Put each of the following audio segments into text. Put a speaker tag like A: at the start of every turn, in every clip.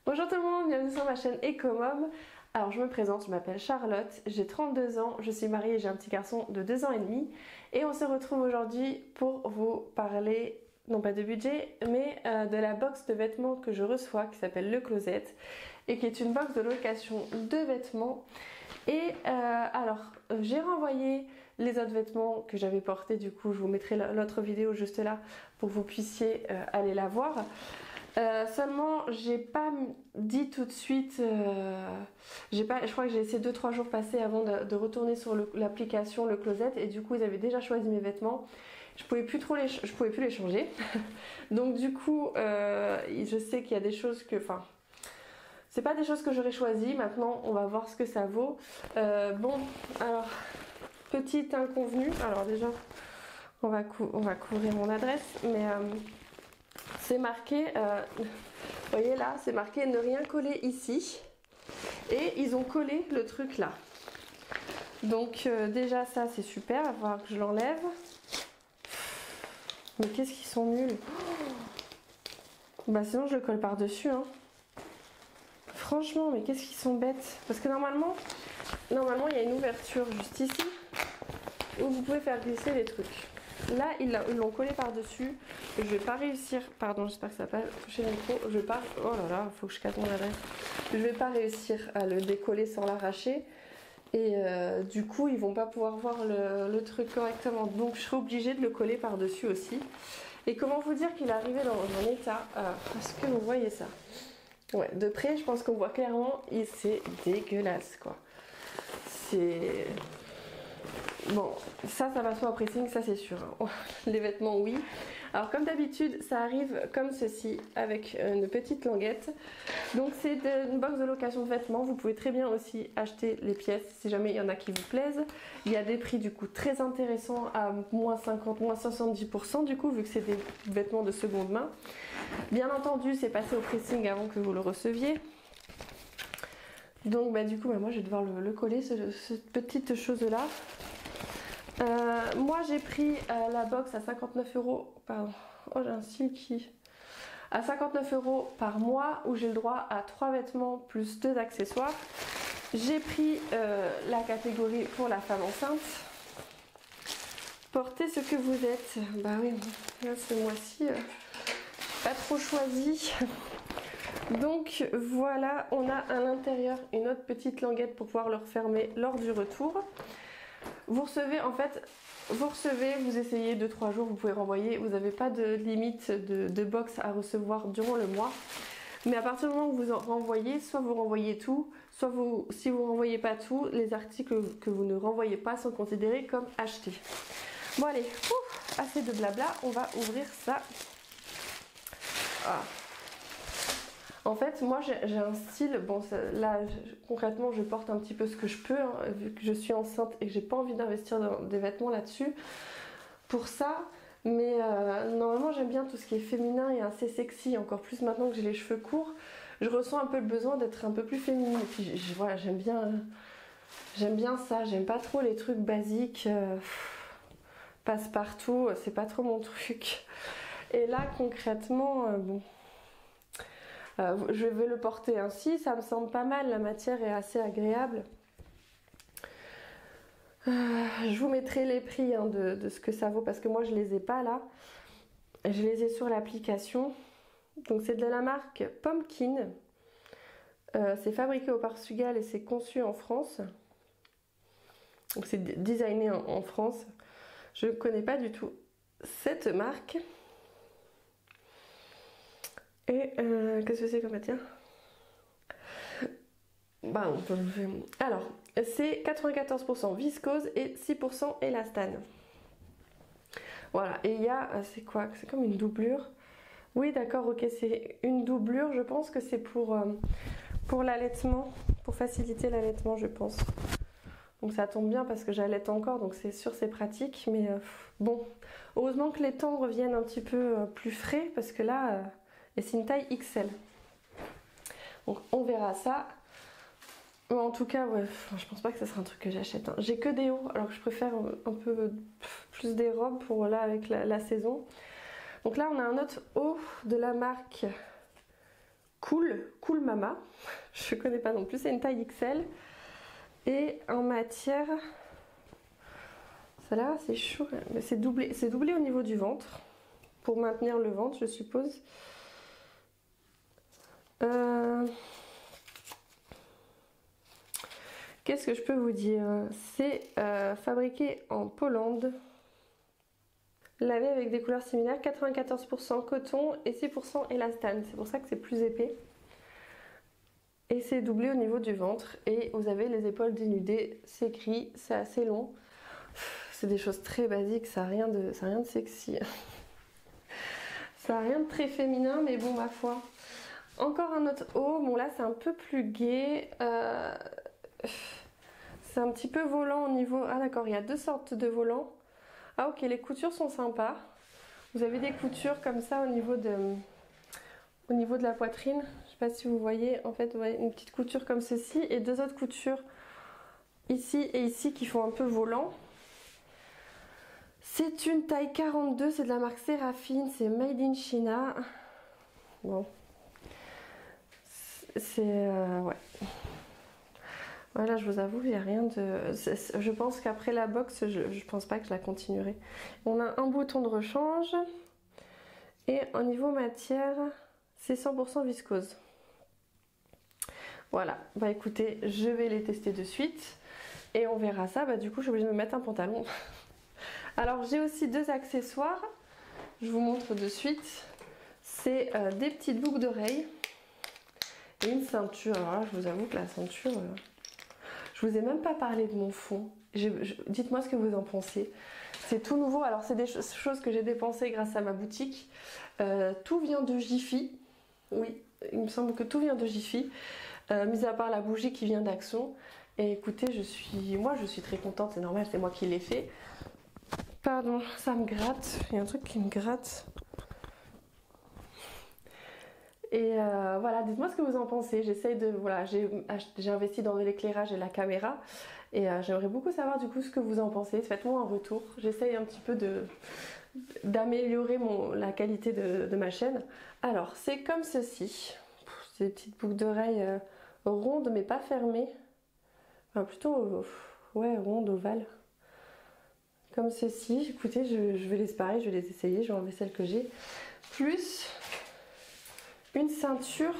A: Bonjour tout le monde, bienvenue sur ma chaîne Ecomom. Alors je me présente, je m'appelle Charlotte, j'ai 32 ans, je suis mariée et j'ai un petit garçon de 2 ans et demi. Et on se retrouve aujourd'hui pour vous parler, non pas de budget, mais de la box de vêtements que je reçois qui s'appelle Le Closet et qui est une box de location de vêtements. Et j'ai renvoyé les autres vêtements que j'avais portés, du coup je vous mettrai l'autre vidéo juste là pour que vous puissiez aller la voir. Seulement j'ai pas dit tout de suite, je crois que j'ai laissé 2-3 jours passer avant de retourner sur l'application Le Closet et du coup ils avaient déjà choisi mes vêtements. Je pouvais plus les changer. Donc du coup je sais qu'il y a des choses que, c'est pas des choses que j'aurais choisies. Maintenant on va voir ce que ça vaut. Bon alors, petit inconvenu, alors déjà on va couvrir mon adresse, mais c'est marqué, vous voyez là, c'est marqué ne rien coller ici. Et ils ont collé le truc là. Donc déjà ça c'est super, il va falloir que je l'enlève. Mais qu'est-ce qu'ils sont nuls. Bah sinon je le colle par-dessus. Hein. Franchement, mais qu'est-ce qu'ils sont bêtes. Parce que normalement il y a une ouverture juste ici où vous pouvez faire glisser les trucs. Là, ils l'ont collé par-dessus. Je vais pas réussir. Pardon, j'espère que ça va pas toucher le micro. Je vais pas. Oh là là, faut que je casse mon adresse. Je vais pas réussir à le décoller sans l'arracher. Et du coup, ils vont pas pouvoir voir le truc correctement. Donc, je serai obligée de le coller par-dessus aussi. Et comment vous dire qu'il est arrivé dans un état parce que vous voyez ça. Ouais, de près, je pense qu'on voit clairement. Et c'est dégueulasse, quoi. C'est. Bon, ça va soit au pressing, ça c'est sûr. Les vêtements, oui. Alors comme d'habitude, ça arrive comme ceci, avec une petite languette. Donc c'est une box de location de vêtements. Vous pouvez très bien aussi acheter les pièces, si jamais il y en a qui vous plaisent. Il y a des prix du coup très intéressants à moins 50, moins 70% du coup, vu que c'est des vêtements de seconde main. Bien entendu, c'est passé au pressing avant que vous le receviez. Donc du coup, moi je vais devoir le coller, cette petite chose-là. Moi j'ai pris la box à 59 €. Pardon. Oh, j'ai un cil qui. À 59 € par mois où j'ai le droit à 3 vêtements plus 2 accessoires. J'ai pris la catégorie pour la femme enceinte. Portez ce que vous êtes. Bah oui, là ce mois-ci, pas trop choisi. Donc voilà, on a à l'intérieur une autre petite languette pour pouvoir le refermer lors du retour. Vous recevez, vous essayez 2-3 jours, vous pouvez renvoyer, vous n'avez pas de limite de box à recevoir durant le mois. Mais à partir du moment où vous en renvoyez, soit vous renvoyez tout, soit si vous ne renvoyez pas tout, les articles que vous ne renvoyez pas sont considérés comme achetés. Bon allez, assez de blabla, on va ouvrir ça. Ah. En fait, moi j'ai un style, bon là concrètement je porte un petit peu ce que je peux, hein, vu que je suis enceinte et que j'ai pas envie d'investir dans des vêtements là-dessus pour ça, mais normalement j'aime bien tout ce qui est féminin et assez sexy, encore plus maintenant que j'ai les cheveux courts, je ressens un peu le besoin d'être un peu plus féminine, et puis voilà, j'aime bien ça, j'aime pas trop les trucs basiques, passe-partout, c'est pas trop mon truc. Et là concrètement, bon... je vais le porter ainsi, ça me semble pas mal, la matière est assez agréable. Je vous mettrai les prix de ce que ça vaut parce que moi je les ai pas là. Je les ai sur l'application. Donc c'est de la marque Pumpkin. C'est fabriqué au Portugal et c'est conçu en France. Donc c'est designé en France. Je ne connais pas du tout cette marque. Et qu'est-ce que c'est comme matière? Alors, c'est 94% viscose et 6% élastane. Voilà, et il y a, c'est quoi? C'est comme une doublure. Oui, d'accord, ok, c'est une doublure. Je pense que c'est pour l'allaitement, pour faciliter l'allaitement, je pense. Donc ça tombe bien parce que j'allaite encore, donc c'est sûr c'est pratique. Mais bon, heureusement que les temps reviennent un petit peu plus frais parce que là... et c'est une taille XL. Donc on verra ça. Mais en tout cas, ouais, je pense pas que ça sera un truc que j'achète. Hein. J'ai que des hauts, alors que je préfère un peu plus des robes pour là avec la saison. Donc là, on a un autre haut de la marque Cool Mama. Je connais pas non plus, c'est une taille XL. Et en matière, celle-là c'est chaud, mais c'est doublé au niveau du ventre, pour maintenir le ventre je suppose. Qu'est-ce que je peux vous dire? C'est fabriqué en Pologne. Lavé avec des couleurs similaires, 94% coton et 6% élastane. C'est pour ça que c'est plus épais. Et c'est doublé au niveau du ventre. Et vous avez les épaules dénudées. C'est gris, c'est assez long. C'est des choses très basiques, ça n'a rien de sexy. Ça n'a rien de très féminin, mais bon, ma foi. Encore un autre haut. Bon, là, c'est un peu plus gai. C'est un petit peu volant au niveau... Ah d'accord, il y a deux sortes de volants. Ah ok, les coutures sont sympas. Vous avez des coutures comme ça au niveau de la poitrine. Je ne sais pas si vous voyez, en fait, vous voyez une petite couture comme ceci et deux autres coutures ici et ici qui font un peu volant. C'est une taille 42, c'est de la marque Séraphine, c'est Made in China. Bon, c'est... ouais. Voilà, je vous avoue, il n'y a rien de... Je pense qu'après la boxe, je pense pas que je la continuerai. On a un bouton de rechange. Et au niveau matière, c'est 100% viscose. Voilà, bah écoutez, je vais les tester de suite. Et on verra ça, bah du coup, je suis obligée de me mettre un pantalon. Alors, j'ai aussi deux accessoires. Je vous montre de suite. C'est des petites boucles d'oreilles. Et une ceinture. Alors là, je vous avoue que la ceinture... Je vous ai même pas parlé de mon fond. Dites-moi ce que vous en pensez. C'est tout nouveau. Alors c'est des choses que j'ai dépensées grâce à ma boutique. Tout vient de Jiffy. Oui, il me semble que tout vient de Jiffy. Mis à part la bougie qui vient d'Axon. Et écoutez, moi je suis très contente. C'est normal, c'est moi qui l'ai fait. Pardon, ça me gratte. Il y a un truc qui me gratte. Et voilà, dites-moi ce que vous en pensez. J'essaye de... Voilà, j'ai investi dans de l'éclairage et la caméra. Et j'aimerais beaucoup savoir du coup ce que vous en pensez. Faites-moi un retour. J'essaye un petit peu d'améliorer la qualité de ma chaîne. Alors, c'est comme ceci. C'est des petites boucles d'oreilles rondes mais pas fermées. Enfin, plutôt, ouais, rondes, ovales. Comme ceci. Écoutez, je vais les pareil, je vais les essayer. Je vais enlever celles que j'ai. Plus... une ceinture,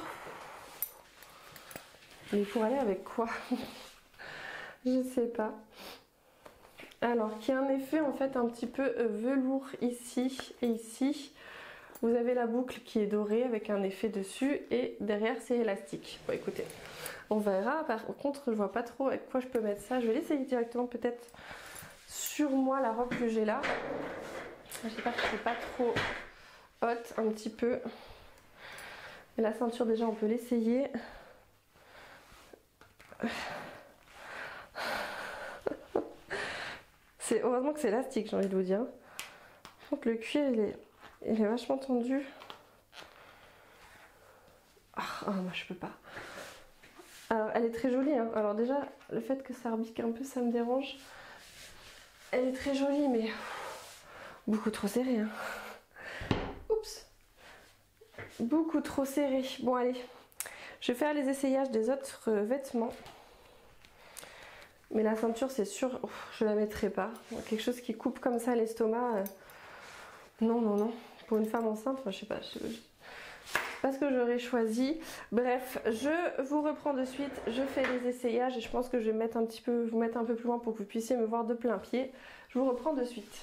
A: mais pour aller avec quoi? Je sais pas. Alors, qui a un effet en fait un petit peu velours ici et ici. Vous avez la boucle qui est dorée avec un effet dessus et derrière c'est élastique. Bon écoutez, on verra. Par contre, je vois pas trop avec quoi je peux mettre ça. Je vais l'essayer directement peut-être sur moi, la robe que j'ai là. J'espère que c'est pas trop haute, un petit peu. Et la ceinture déjà on peut l'essayer. Heureusement que c'est élastique, j'ai envie de vous dire. Par contre le cuir il est vachement tendu. Moi je peux pas. Alors elle est très jolie hein. Alors déjà le fait que ça rebique un peu ça me dérange. Elle est très jolie mais beaucoup trop serrée hein. Oups. Beaucoup trop serré. Bon allez, je vais faire les essayages des autres vêtements. Mais la ceinture c'est sûr, je la mettrai pas. Quelque chose qui coupe comme ça l'estomac. Non, non, non. Pour une femme enceinte, je sais pas. Je sais pas ce que j'aurais choisi. Bref, je vous reprends de suite. Je fais les essayages et je pense que je vais vous mettre un peu plus loin pour que vous puissiez me voir de plein pied. Je vous reprends de suite.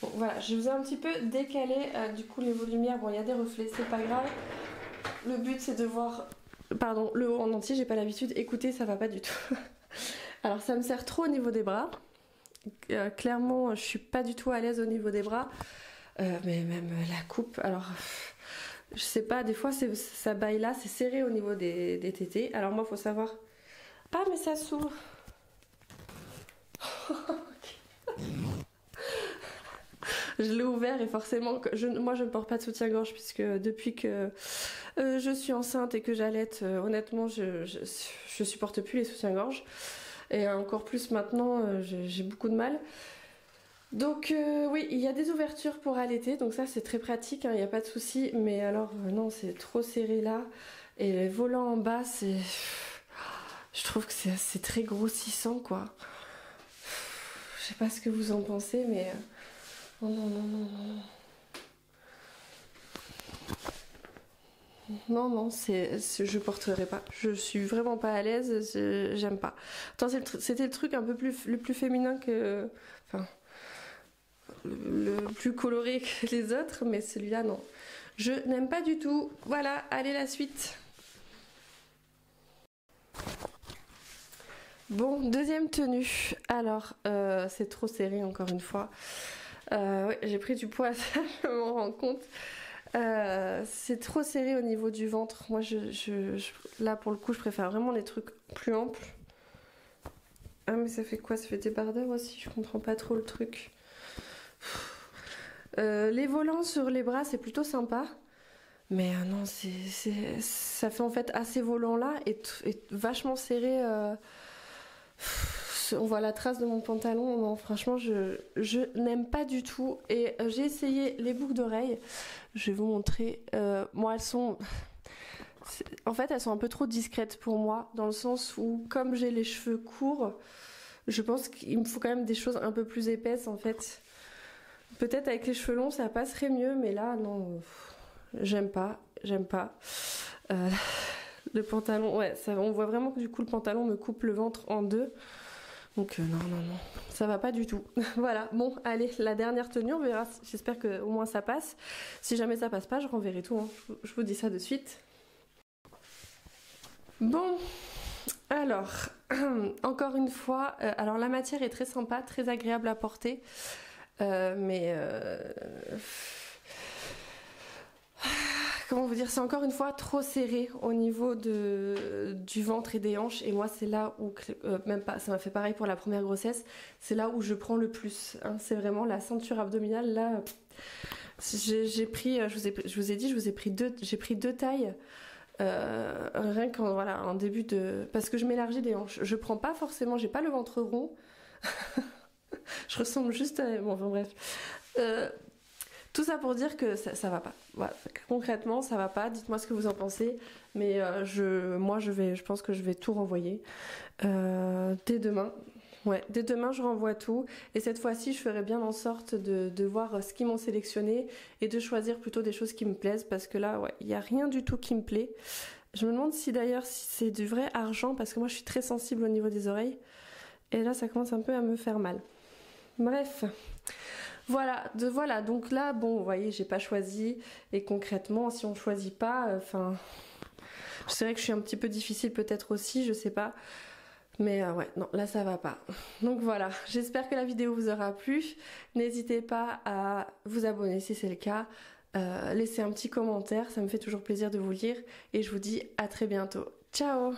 A: Bon, voilà, je vous ai un petit peu décalé du coup les lumières. Bon, il y a des reflets, c'est pas grave. Le but c'est de voir, pardon, le haut en entier, j'ai pas l'habitude. Écoutez, ça va pas du tout. Alors ça me sert trop au niveau des bras. Clairement, je suis pas du tout à l'aise au niveau des bras. Mais même la coupe, alors je sais pas, des fois ça baille là, c'est serré au niveau des tétés. Alors moi, faut savoir. Ah, mais ça s'ouvre. Je l'ai ouvert et forcément, moi je ne porte pas de soutien-gorge puisque depuis que je suis enceinte et que j'allaite, honnêtement je supporte plus les soutiens-gorge. Et encore plus maintenant, j'ai beaucoup de mal. Donc oui, il y a des ouvertures pour allaiter, donc ça c'est très pratique, il n'y a pas de souci. Mais alors non, c'est trop serré là. Et les volants en bas, c'est... Je trouve que c'est très grossissant quoi. Je sais pas ce que vous en pensez, mais... Oh non, non, non, non. Non, non, je porterai pas. Je suis vraiment pas à l'aise, j'aime pas. Attends, c'était le truc un peu le plus féminin que... Enfin, le plus coloré que les autres, mais celui-là, non. Je n'aime pas du tout. Voilà, allez, la suite. Bon, deuxième tenue. Alors, c'est trop serré encore une fois. Ouais, j'ai pris du poids, ça, je m'en rends compte. C'est trop serré au niveau du ventre. Moi, là, pour le coup, je préfère vraiment les trucs plus amples. Ah, mais ça fait quoi? Ça fait débardeur aussi? Je comprends pas trop le truc. Les volants sur les bras, c'est plutôt sympa. Mais non, ça fait en fait assez volant là et vachement serré. On voit la trace de mon pantalon. Non, franchement, je n'aime pas du tout. Et j'ai essayé les boucles d'oreilles. Je vais vous montrer. Moi, elles sont... En fait, elles sont un peu trop discrètes pour moi, dans le sens où, comme j'ai les cheveux courts, je pense qu'il me faut quand même des choses un peu plus épaisses, en fait. Peut-être avec les cheveux longs, ça passerait mieux, mais là, non, j'aime pas. Le pantalon, ouais, on voit vraiment que du coup, le pantalon me coupe le ventre en deux. Donc non, ça va pas du tout. Voilà, bon, allez, la dernière tenue, on verra. J'espère qu'au moins ça passe. Si jamais ça passe pas, je renverrai tout, hein. Je vous dis ça de suite. Bon, alors, encore une fois, alors la matière est très sympa, très agréable à porter, mais comment vous dire, c'est encore une fois trop serré au niveau du ventre et des hanches. Et moi, c'est là où, même pas, ça m'a fait pareil pour la première grossesse, c'est là où je prends le plus, hein. C'est vraiment la ceinture abdominale. Là, j'ai pris, je vous ai dit, j'ai pris deux tailles. Rien qu'en voilà, en début de... Parce que je m'élargis des hanches. Je prends pas forcément, j'ai pas le ventre rond. Je ressemble juste à... Bon, enfin bref. Tout ça pour dire que ça va pas. Voilà. Concrètement, ça va pas. Dites-moi ce que vous en pensez. Mais je pense que je vais tout renvoyer. Dès demain. Ouais, dès demain, je renvoie tout. Et cette fois-ci, je ferai bien en sorte de voir ce qu'ils m'ont sélectionné et de choisir plutôt des choses qui me plaisent. Parce que là, ouais, il n'y a rien du tout qui me plaît. Je me demande si d'ailleurs, si c'est du vrai argent. Parce que moi, je suis très sensible au niveau des oreilles. Et là, ça commence un peu à me faire mal. Bref. Voilà, donc là, bon, vous voyez, j'ai pas choisi. Et concrètement, si on choisit pas, enfin... c'est vrai que je suis un petit peu difficile peut-être aussi, je sais pas. Mais ouais, non, là ça va pas. Donc voilà, j'espère que la vidéo vous aura plu. N'hésitez pas à vous abonner si c'est le cas. Laissez un petit commentaire, ça me fait toujours plaisir de vous lire. Et je vous dis à très bientôt. Ciao!